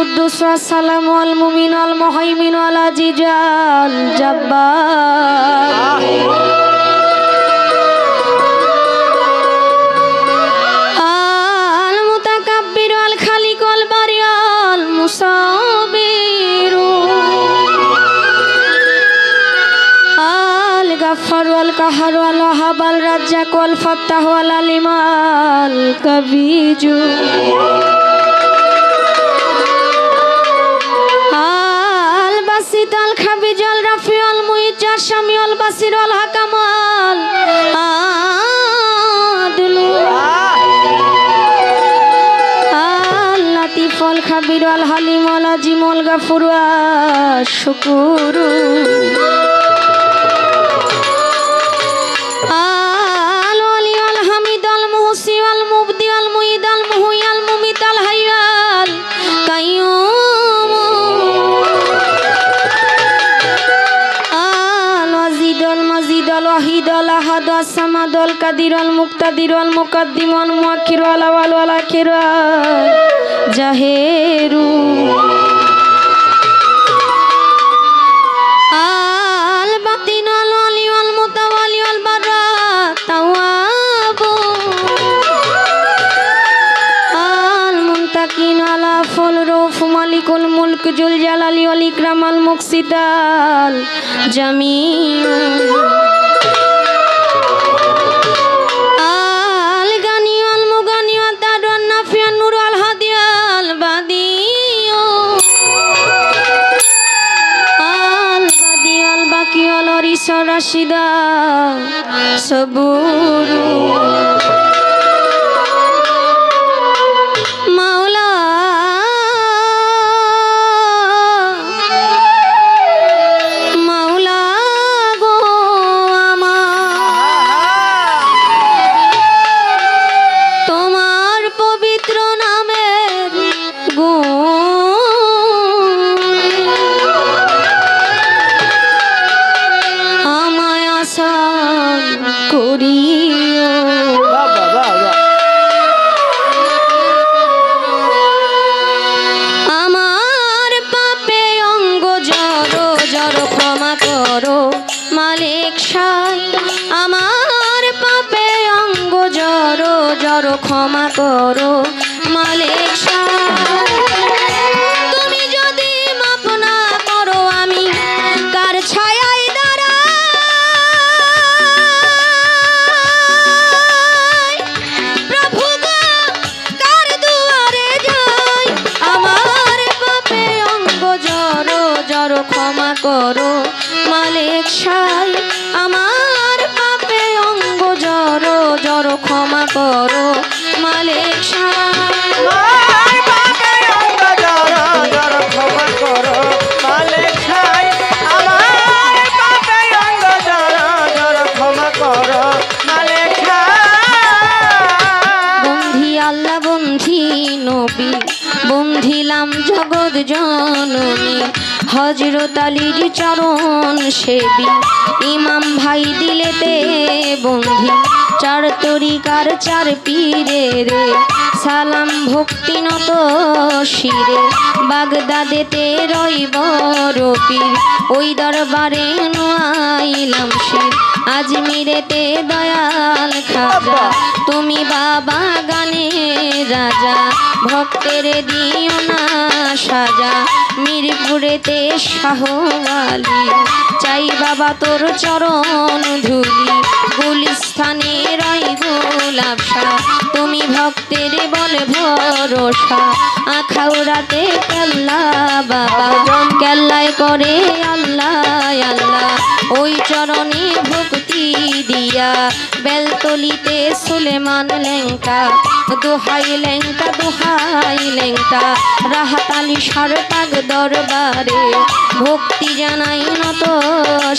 কুদ্দুস আসসালামু আল মুমিন আল মুহাইমিন আল আজিজ আল জাব্বার আল মুতাকাব্বির আল খালিক আল বারি আল মুসাব্বির আল গাফফার আল কাহার আল ওয়াহাব আল রাজ্জাক আল ফাত্তাহ আল আলিম আল কাবিজু আল খাবিজ আল রাফি আল মুইজ আল শামি আল বাসির আল হাকাম আল আদলু আল লাতিফ আল খাবির আল হালিম আল আজিম আল গাফুর আল শুকুর আল ওয়ালি আল হামিদ আল মুহসি আল মুবদি আল মুঈদ আল মুহয়ি আল মুমিত আল হায়্য আল কাইয়্যুম الوحيد الأحد الصمد القدير المقتدر المقدم المؤخر الأول والآخر الظاهر الباطن الولي المتولي البر التواب المنتقم العفو الرؤوف مالك الملك ذو الجلال والإكرام المقسط الجميع Rashida Saburu Maula Maula go আমার তোমার পবিত্র নামের গুণ করিও আমার পাপে অঙ্গ জড়ো জড়ো ক্ষমা করো মালিক সাই আমার পাপে অঙ্গ জড়ো জড়ো ক্ষমা করো মালিক সাই তুমি যদি মাপ না করো আমি কার ছায়া ক্ষমা করো মালিক সাই আমার পাপে অঙ্গ জড়ো জড়ো ক্ষমা করো মালিক সাই আমার পাপে অঙ্গ জড়ো জড়ো ক্ষমা করো মালিক সাই আমার পাপে অঙ্গ জড়ো জড়ো ক্ষমা করো মালিক সাই বন্ধি আল্লাহ বন্ধি নবী বন্ধিলাম জগৎ জননী হযরত আলীর চরণ সেবী ইমাম ভাই দিলেতে বন্ধি চার তরিকার চার পীরে রে সালাম ভক্তি নত শিরে বাগদাদেতে রইব পীর ওই দরবারে নুয়াইলাম শির আজমিরেতে দয়াল খাজা তুমি বাবা গানে রাজা ভক্তের দিও না সাজা মিরপুরেতে শাহ আলী চাই বাবা তোর চরণ ধুলি গুলিস্থানে রই গোলাপ শাহ তুমি ভক্তের বলে ভরসা আখাউড়াতে কেল্লা বাবা কেল্লায় করে আল্লাহ আল্লাহ ওই চরণে ভক্তি দিয়া বেলতলিতে সুলেমান লেঙ্কা দোহাই লেঙ্কা দোহাই লেঙ্কা রাহাত আলী সারপাগ দরবারে ভক্তি জানাই নত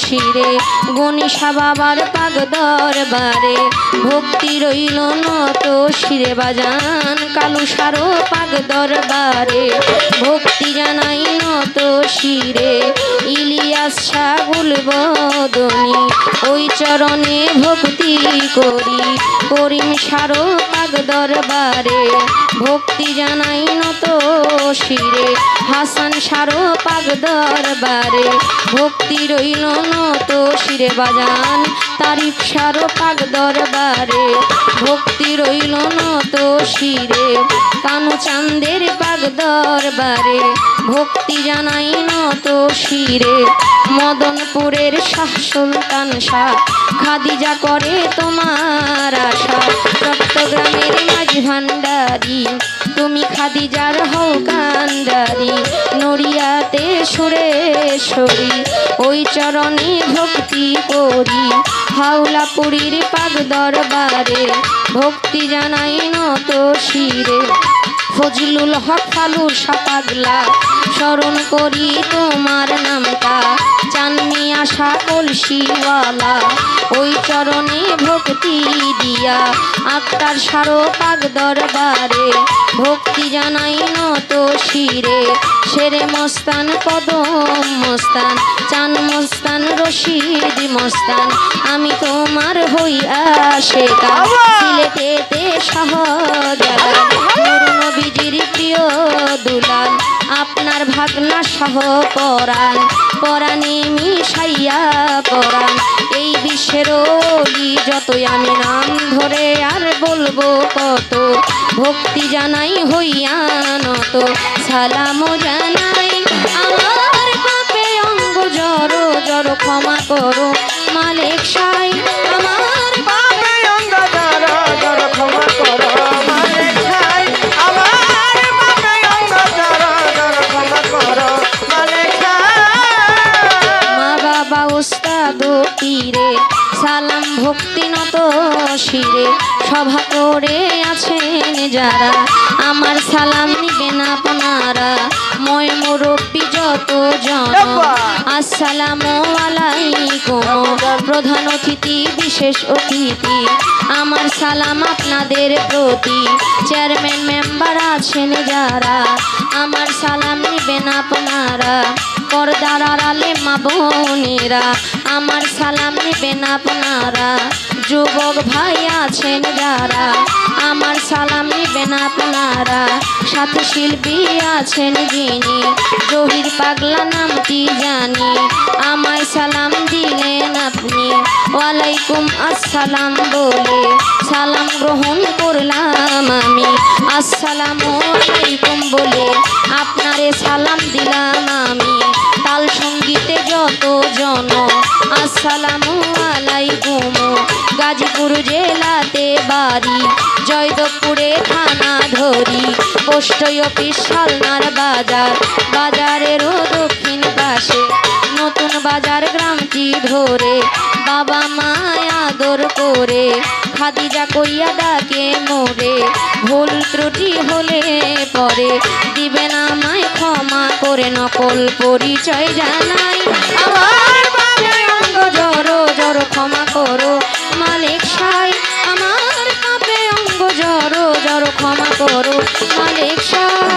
শিরে গণিসা বাবার পাগ দরবারে ভক্তি রইল নত শিরে বাজান কালু সারো পাক দরবারে ভক্তি জানাই নত শিরে ইলিয়াস ছাগল বদনি ওই চরণে ভক্তি করি করিম সারো পাক দরবারে ভক্তি জানাই নত শিরে হাসান সারো পাক দরবারে ভক্তি রইল নত শিরে বাজান তারিফ সারো পাক দরবারে ভক্তি রইল নত শিরে কানু চাঁদের পাক দরবারে ভক্তি জানাই নত শিরে মদনপুরের শাহ সুলতান শাহ খাদিজা করে তোমার আশা চট্টগ্রামের মাঝ ভান্ডারি তুমি খাদিজার হও কান্ডারি নড়িয়াতে সুরেশ্বরী ওই চরণে ভক্তি করি হাওলাপুরীর পাক দরবারে ভক্তি জানাই নত শিরে ফজলুল হক ফালু সাপাগলা স্মরণ করি তোমার নামটা চাননি আশা কলসিওয়ালা ওই চরণে ভক্তি দিয়া আক্তার সারো পাক দরবারে ভক্তি জানাই নত শিরে শেরে মস্তান কদম মস্তান চান মস্তান রশিদ মস্তান আমি তোমার হইয়া শেখা সিলেটেতে শাহজালাল নূর নবীজির প্রিয় দুলাল আপনার ভাগনা সহ পরাণ পরাণে মিশাইয়া পরাণ এই বিশ্বের অলি যতই আমি নাম ধরে আর বলবো কত ভক্তি জানাই হইয়া নত সালাম জানাই আমার পাপে অঙ্গ জড়ো জড়ো ক্ষমা করো মালিক সাই আমার পাপে অঙ্গ জড়ো জড়ো ক্ষমা করো মালিক সাই আমার পাপে অঙ্গ জড়ো জড়ো ক্ষমা করো মালিক সাই মা বাবা উস্তাদ পীরে সালাম ভক্তি নত শিরে সভা করে আছেন যারা আমার সালাম নিবেন আপনারা মই মুরব্বী যত জন আসসালামু আলাইকুম প্রধান অতিথি বিশেষ অতিথি আমার সালাম আপনাদের প্রতি চেয়ারম্যান মেম্বার আছেন যারা আমার সালাম নিবেন আপনারা পর্দার আড়ালে মা বোনেরা আমার সালাম নেবেন আপনারা যুবক ভাই আছেন যারা আমার সালাম নেবেন আপনারা সাথে শিল্পী আছেন যিনি জহির পাগলা নামটি জানি আমায় সালাম দিলেন আপনি ওয়ালাইকুম আসসালাম বলে সালাম গ্রহণ করলাম আমি আসসালামু আলাইকুম বলে আপনারে সালাম দিলাম আমি তাল সঙ্গীতে যত জন আসসালামু আলাইকুম গাজীপুর জেলাতে বাড়ি জয়দেবপুরে থানা ধরি পোস্ট অফিস শালনার বাজার বাজারেরও দক্ষিণ পাশে নতুন বাজার গ্রামটি ধরে বাবা মায় আদর করে খাদিজা কইয়া ডাকে মোরে ভুল ত্রুটি হলে পরে দিবেন আমায় ক্ষমা করে নকল পরিচয় জানাই আমার পাপে অঙ্গ জড়ো জড়ো ক্ষমা করো মালিক সাই আমার পাপে অঙ্গ জড়ো জড়ো ক্ষমা করো মালিক সাই।